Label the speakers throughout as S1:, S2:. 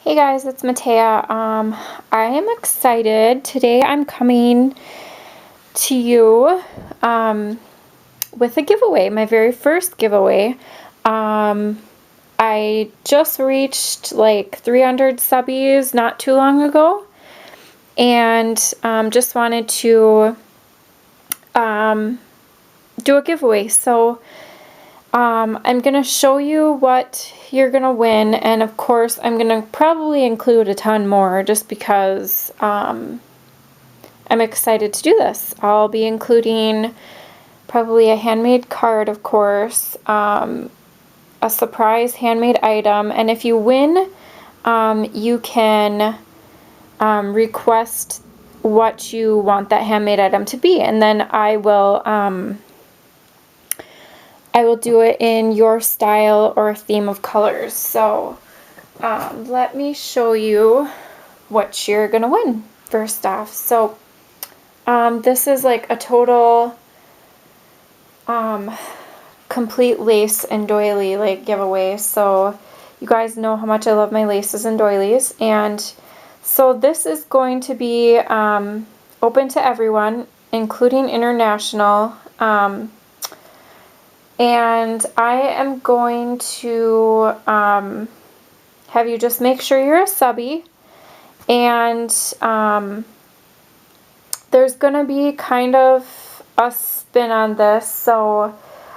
S1: Hey guys, it's Matea. I am excited. Today I'm coming to you with a giveaway, my very first giveaway. I just reached like 300 subbies not too long ago, and just wanted to do a giveaway. So I'm going to show you what you're going to win, and of course I'm going to probably include a ton more just because I'm excited to do this. I'll be including probably a handmade card, of course, a surprise handmade item, and if you win, you can request what you want that handmade item to be, and then I will do it in your style or theme of colors. So let me show you what you're gonna win first off. So this is like a total complete lace and doily like giveaway. So you guys know how much I love my laces and doilies, and so this is going to be open to everyone, including international. And I am going to have you just make sure you're a subby, and there's going to be kind of a spin on this. So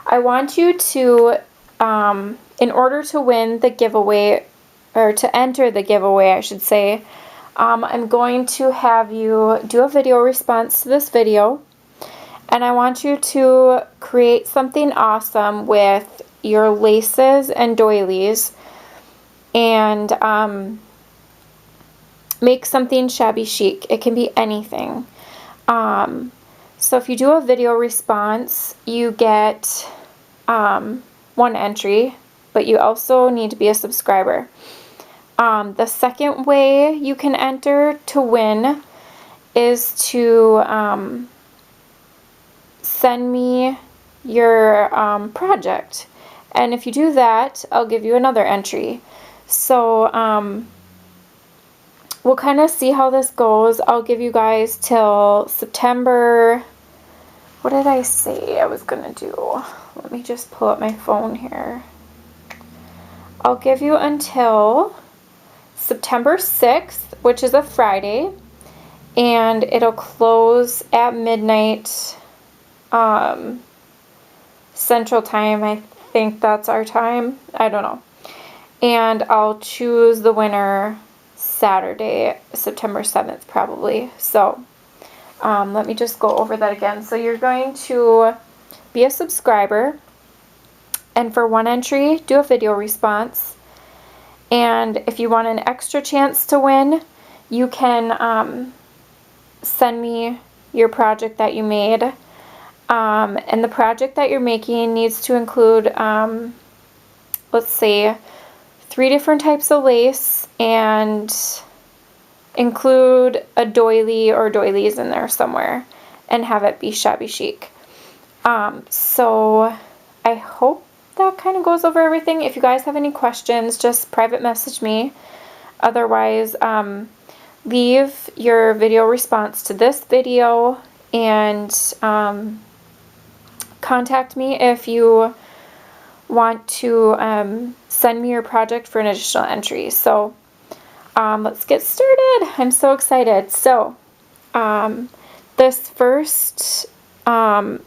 S1: I want you to, in order to win the giveaway, or to enter the giveaway, I should say, I'm going to have you do a video response to this video. And I want you to create something awesome with your laces and doilies, and make something shabby chic. It can be anything. So if you do a video response, you get one entry, but you also need to be a subscriber. The second way you can enter to win is to send me your project, and if you do that, I'll give you another entry. So we'll kind of see how this goes. I'll give you guys till September. What did I say I was gonna do? Let me just pull up my phone here. I'll give you until September 6th, which is a Friday, and it'll close at midnight Central Time. I think that's our time. I don't know. And I'll choose the winner Saturday, September 7th, probably. So let me just go over that again. So you're going to be a subscriber, and for one entry, do a video response. And if you want an extra chance to win, you can send me your project that you made. And the project that you're making needs to include, let's say, 3 different types of lace, and include a doily or doilies in there somewhere, and have it be shabby chic. So I hope that kind of goes over everything. If you guys have any questions, just private message me. Otherwise, leave your video response to this video, and contact me if you want to send me your project for an additional entry. So let's get started. I'm so excited. So this first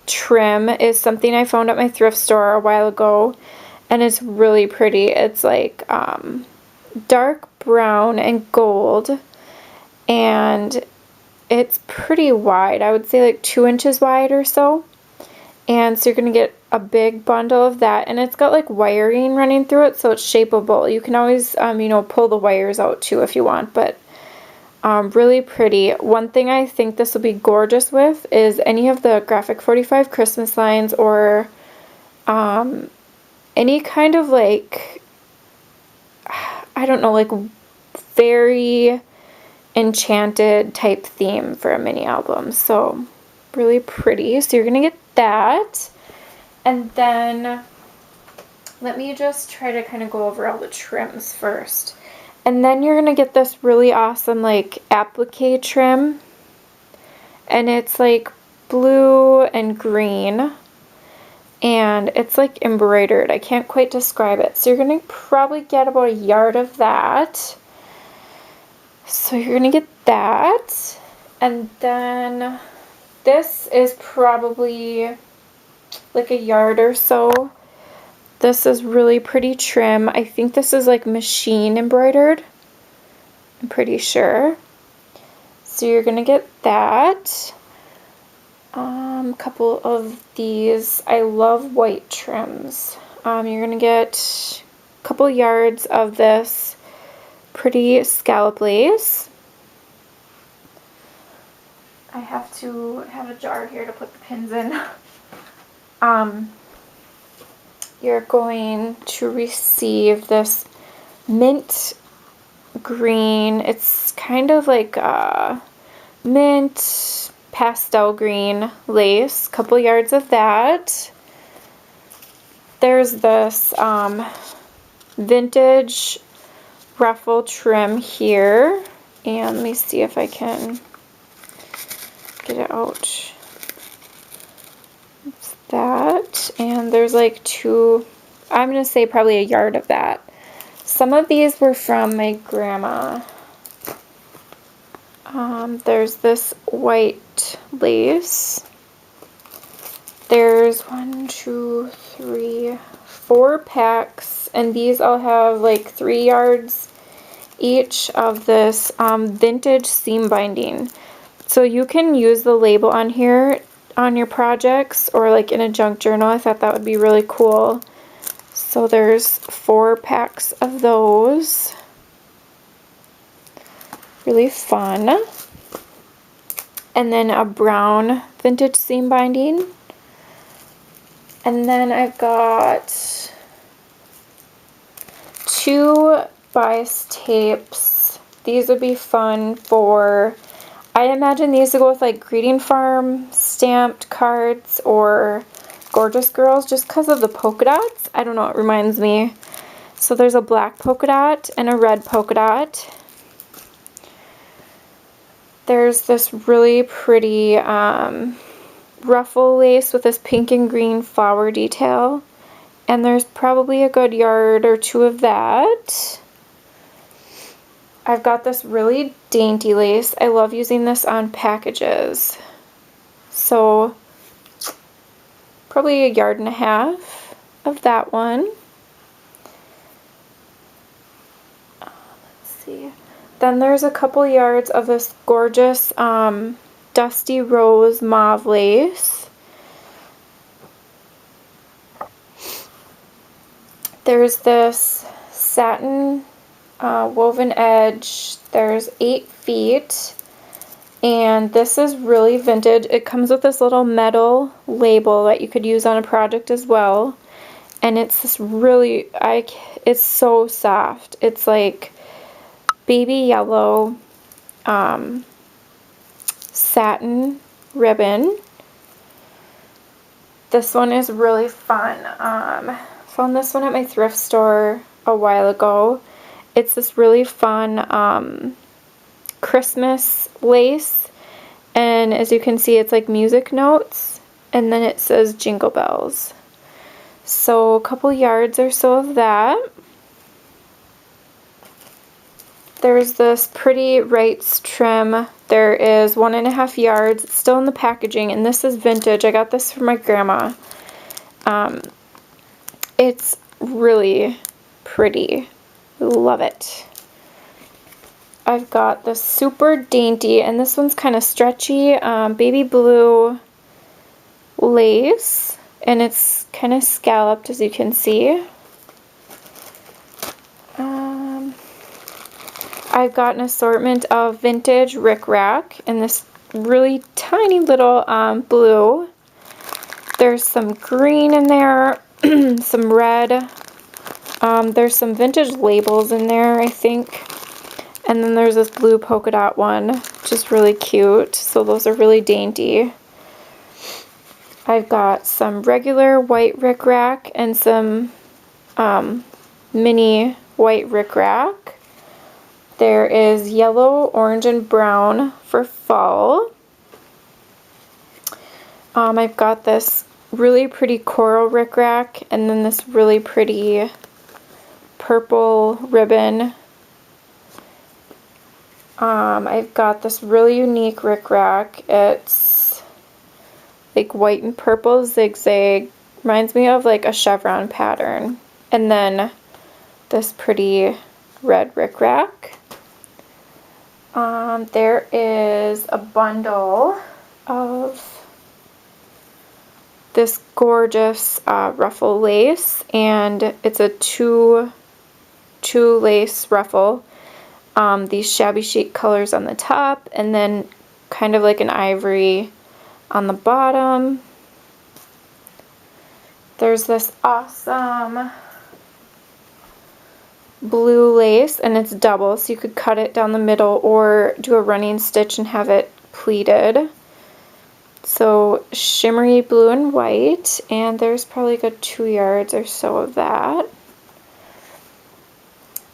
S1: trim is something I found at my thrift store a while ago, and it's really pretty. It's like dark brown and gold, and it's pretty wide. I would say like 2 inches wide or so. And so you're going to get a big bundle of that, and it's got like wiring running through it, so it's shapeable. You can always, pull the wires out too if you want, but really pretty. One thing I think this will be gorgeous with is any of the Graphic 45 Christmas lines, or any kind of like, I don't know, like very enchanted type theme for a mini album. So really pretty. So you're going to get that. And then let me just try to kind of go over all the trims first. And then you're going to get this really awesome like applique trim. And it's like blue and green. And it's like embroidered. I can't quite describe it. So you're going to probably get about a yard of that. So you're going to get that. And then this is probably like a yard or so. This is really pretty trim. I think this is like machine embroidered. I'm pretty sure. So you're going to get that. A couple of these. I love white trims. You're going to get a couple yards of this pretty scallop lace. I have to have a jar here to put the pins in. You're going to receive this mint green. It's kind of like mint pastel green lace. Couple yards of that. There's this vintage ruffle trim here. And let me see if I can get it out. It's that. And there's like two, I'm going to say probably a yard of that. Some of these were from my grandma. There's this white lace. There's 1, 2, 3, 4 packs, and these all have like 3 yards each of this vintage seam binding. So you can use the label on here on your projects or like in a junk journal. I thought that would be really cool. So there's 4 packs of those. Really fun. And then a brown vintage seam binding. And then I've got 2 bias tapes. These would be fun for, I imagine these to go with like greeting farm stamped cards or Gorgeous Girls just because of the polka dots. I don't know, it reminds me. So there's a black polka dot and a red polka dot. There's this really pretty ruffle lace with this pink and green flower detail. And there's probably a good yard or 2 of that. I've got this really dainty lace. I love using this on packages. So probably a yard and a half of that one. Let's see. Then there's a couple yards of this gorgeous dusty rose mauve lace. There's this satin woven edge. There's 8 feet. And this is really vintage. It comes with this little metal label that you could use on a project as well. And it's this really, it's so soft. It's like baby yellow satin ribbon. This one is really fun. Found this one at my thrift store a while ago. It's this really fun Christmas lace, and as you can see it's like music notes, and then it says Jingle Bells. So a couple yards or so of that. There's this pretty Wrights trim. There is 1.5 yards. It's still in the packaging, and this is vintage. I got this from my grandma. It's really pretty. Love it. I've got this super dainty, and this one's kind of stretchy, baby blue lace, and it's kind of scalloped as you can see. I've got an assortment of vintage rickrack in this really tiny little blue. There's some green in there, some red. There's some vintage labels in there, I think. And then there's this blue polka dot one, which is really cute. So those are really dainty. I've got some regular white rickrack and some mini white rickrack. There is yellow, orange, and brown for fall. I've got this really pretty coral rickrack, and then this really pretty purple ribbon. I've got this really unique rickrack. It's like white and purple zigzag. Reminds me of like a chevron pattern. And then this pretty red rickrack. There is a bundle of this gorgeous ruffle lace, and it's a two lace ruffle. These shabby chic colors on the top, and then kind of like an ivory on the bottom. There's this awesome blue lace, and it's double, so you could cut it down the middle or do a running stitch and have it pleated. So shimmery blue and white, and there's probably a good 2 yards or so of that.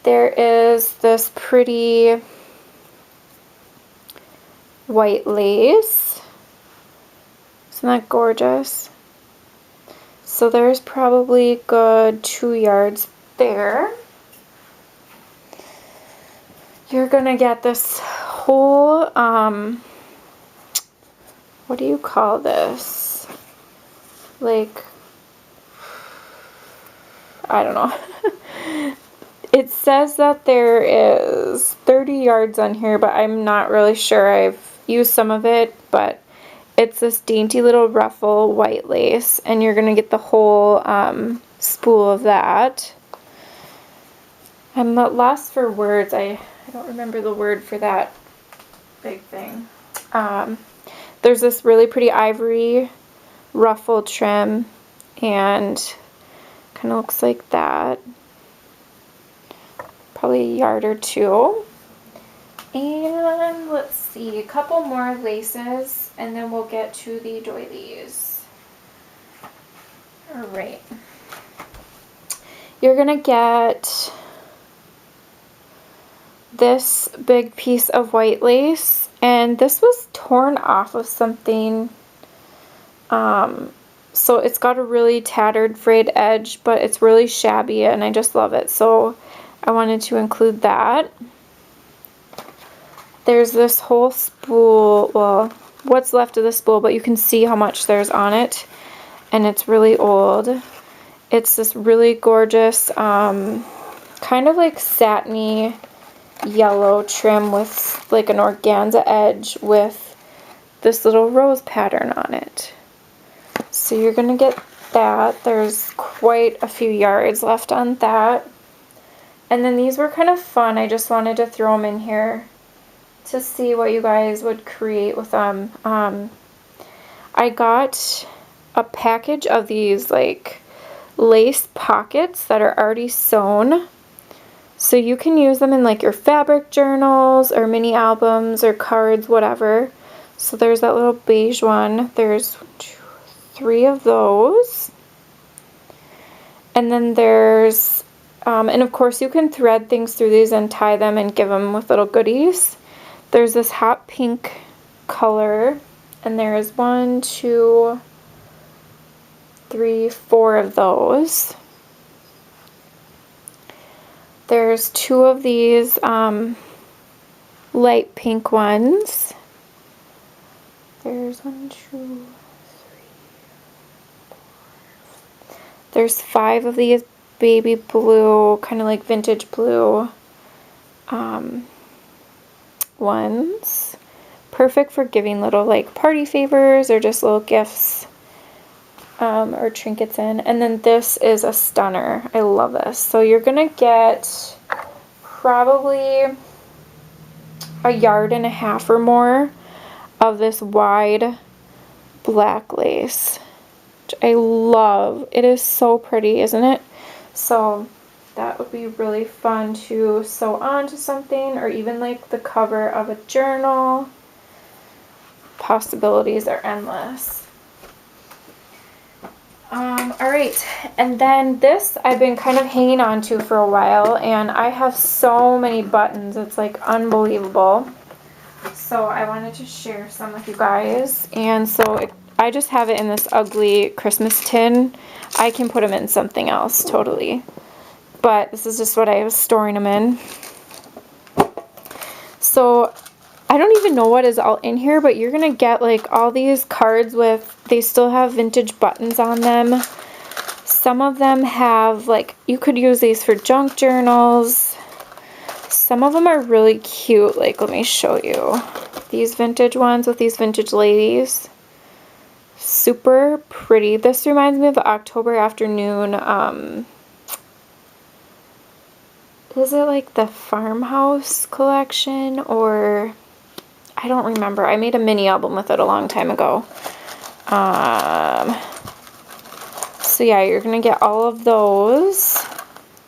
S1: There is this pretty white lace. Isn't that gorgeous? So there's probably a good 2 yards there. You're gonna get this whole, what do you call this? Like, I don't know. It says that there is 30 yards on here, but I'm not really sure. I've used some of it, but it's this dainty little ruffle white lace, and you're going to get the whole spool of that. I'm at loss for words. I don't remember the word for that big thing. There's this really pretty ivory ruffle trim, and kind of looks like that. Probably a yard or two. And let's see, a couple more laces, and then we'll get to the doilies. All right. You're gonna get this big piece of white lace, and this was torn off of something. So it's got a really tattered frayed edge, but it's really shabby, and I just love it. So I wanted to include that. There's this whole spool, well, what's left of the spool, but you can see how much there's on it, and it's really old. It's this really gorgeous, kind of like satiny yellow trim with like an organza edge with this little rose pattern on it. So you're gonna get that. There's quite a few yards left on that. And then these were kind of fun. I just wanted to throw them in here to see what you guys would create with them. I got a package of these like lace pockets that are already sewn. So you can use them in like your fabric journals or mini albums or cards, whatever. So there's that little beige one. There's 3 of those. And then there's, and of course you can thread things through these and tie them and give them with little goodies. There's this hot pink color, and there's 1, 2, 3, 4 of those. There's 2 of these light pink ones. There's 1, 2, 3, 4. There's 5 of these baby blue, kind of like vintage blue ones. Perfect for giving little like party favors or just little gifts or trinkets in. And then this is a stunner. I love this. So you're gonna get probably a yard and a half or more of this wide black lace, which I love. It is so pretty, isn't it? So that would be really fun to sew onto something, or even like the cover of a journal. Possibilities are endless. All right, and then this I've been kind of hanging on to for a while, and I have so many buttons, it's like unbelievable. So I wanted to share some with you guys, and so I just have it in this ugly Christmas tin. I can put them in something else, totally. But this is just what I was storing them in. So I don't even know what is all in here, but you're going to get like all these cards with, they still have vintage buttons on them. Some of them have like, you could use these for junk journals. Some of them are really cute. Like, let me show you. These vintage ones with these vintage ladies. Super pretty. This reminds me of the October Afternoon, is it like the Farmhouse collection, or I don't remember. I made a mini album with it a long time ago. So yeah, you're gonna get all of those.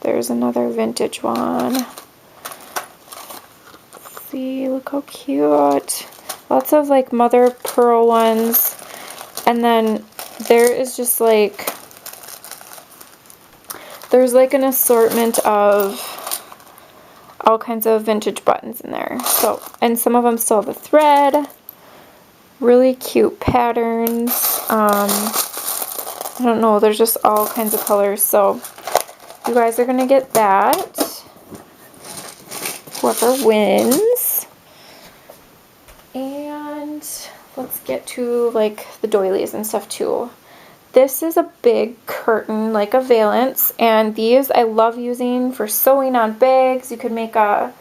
S1: There's another vintage one. See, look how cute. Lots of like mother of pearl ones. And then there is just like, there's like an assortment of all kinds of vintage buttons in there. So, and some of them still have a thread. Really cute patterns. I don't know, there's just all kinds of colors. So you guys are gonna get that. Whoever wins. And let's get to like the doilies and stuff too. This is a big curtain, like a valance, and these I love using for sewing on bags. You could make a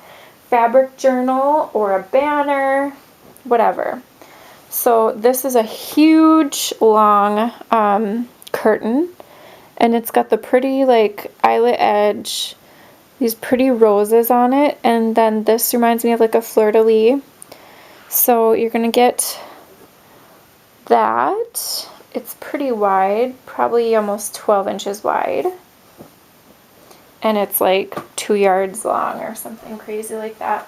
S1: fabric journal or a banner, whatever. So this is a huge, long curtain, and it's got the pretty like eyelet edge, these pretty roses on it, and then this reminds me of like a fleur-de-lis. So you're gonna get that. It's pretty wide, probably almost 12 inches wide. And it's like 2 yards long or something crazy like that.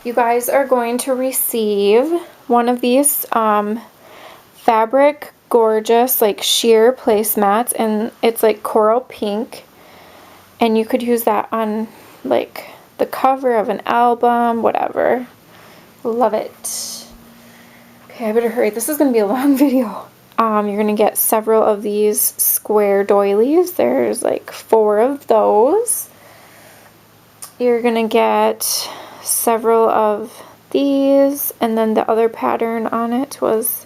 S1: You guys are going to receive one of these fabric gorgeous like sheer placemats, and it's like coral pink. And you could use that on like the cover of an album, whatever. Love it. Okay, I better hurry. This is going to be a long video. You're going to get several of these square doilies. There's like 4 of those. You're going to get several of these, and then the other pattern on it was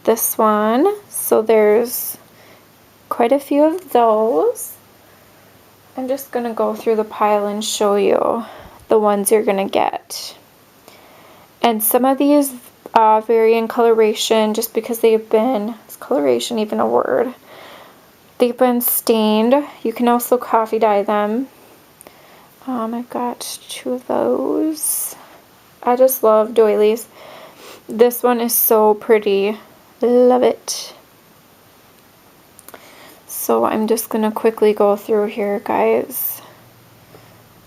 S1: this one. So there's quite a few of those. I'm just going to go through the pile and show you the ones you're going to get. And some of these vary in coloration just because they've been, is coloration even a word? They've been stained. You can also coffee dye them. I've got 2 of those. I just love doilies. This one is so pretty. Love it. So I'm just going to quickly go through here, guys.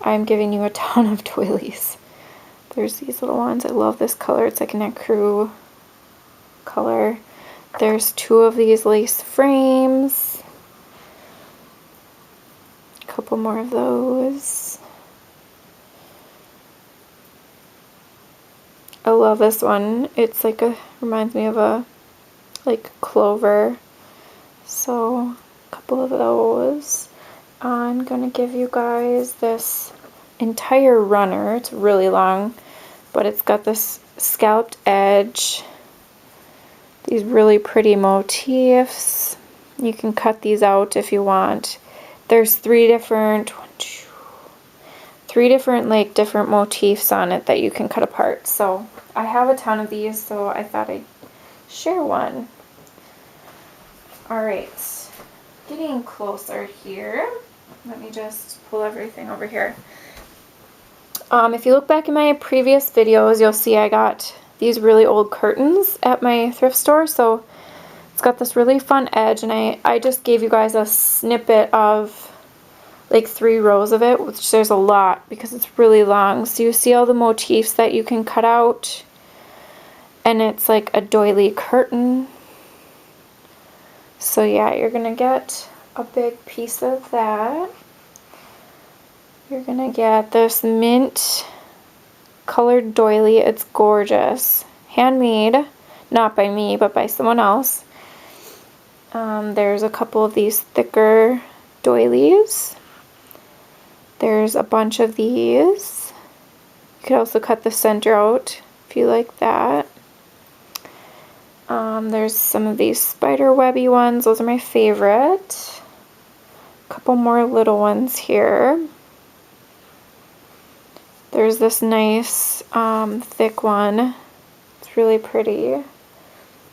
S1: I'm giving you a ton of doilies. There's these little ones. I love this color. It's like an ecru color. There's 2 of these lace frames. A couple more of those. I love this one. It's like a, reminds me of a like clover. So a couple of those. I'm gonna give you guys this entire runner. It's really long, but it's got this scalloped edge, these really pretty motifs. You can cut these out if you want. There's 3 different like different motifs on it that you can cut apart. So I have a ton of these, so I thought I'd share one. All right, getting closer here. Let me just pull everything over here. If you look back in my previous videos, you'll see I got these really old curtains at my thrift store. So it's got this really fun edge, and I just gave you guys a snippet of like 3 rows of it, which there's a lot because it's really long. So you see all the motifs that you can cut out, and it's like a doily curtain. So yeah, you're going to get a big piece of that. You're going to get this mint colored doily. It's gorgeous. Handmade, not by me, but by someone else. There's a couple of these thicker doilies. There's a bunch of these. You could also cut the center out if you like that. There's some of these spider webby ones. Those are my favorite. A couple more little ones here. There's this nice thick one. It's really pretty.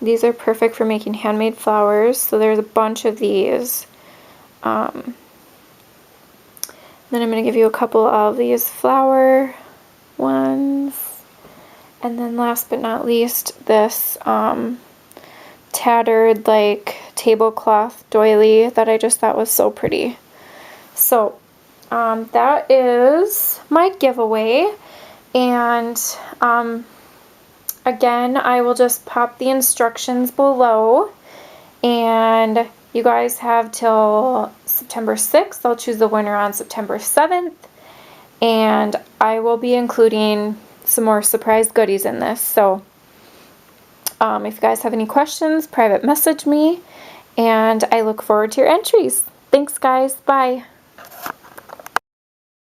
S1: These are perfect for making handmade flowers. So there's a bunch of these. Then I'm going to give you a couple of these flower ones. And then last but not least, this tattered like tablecloth doily that I just thought was so pretty. So that is my giveaway. And again, I will just pop the instructions below. And you guys have till September 6th. I'll choose the winner on September 7th. And I will be including some more surprise goodies in this. So if you guys have any questions, private message me. And I look forward to your entries. Thanks, guys. Bye.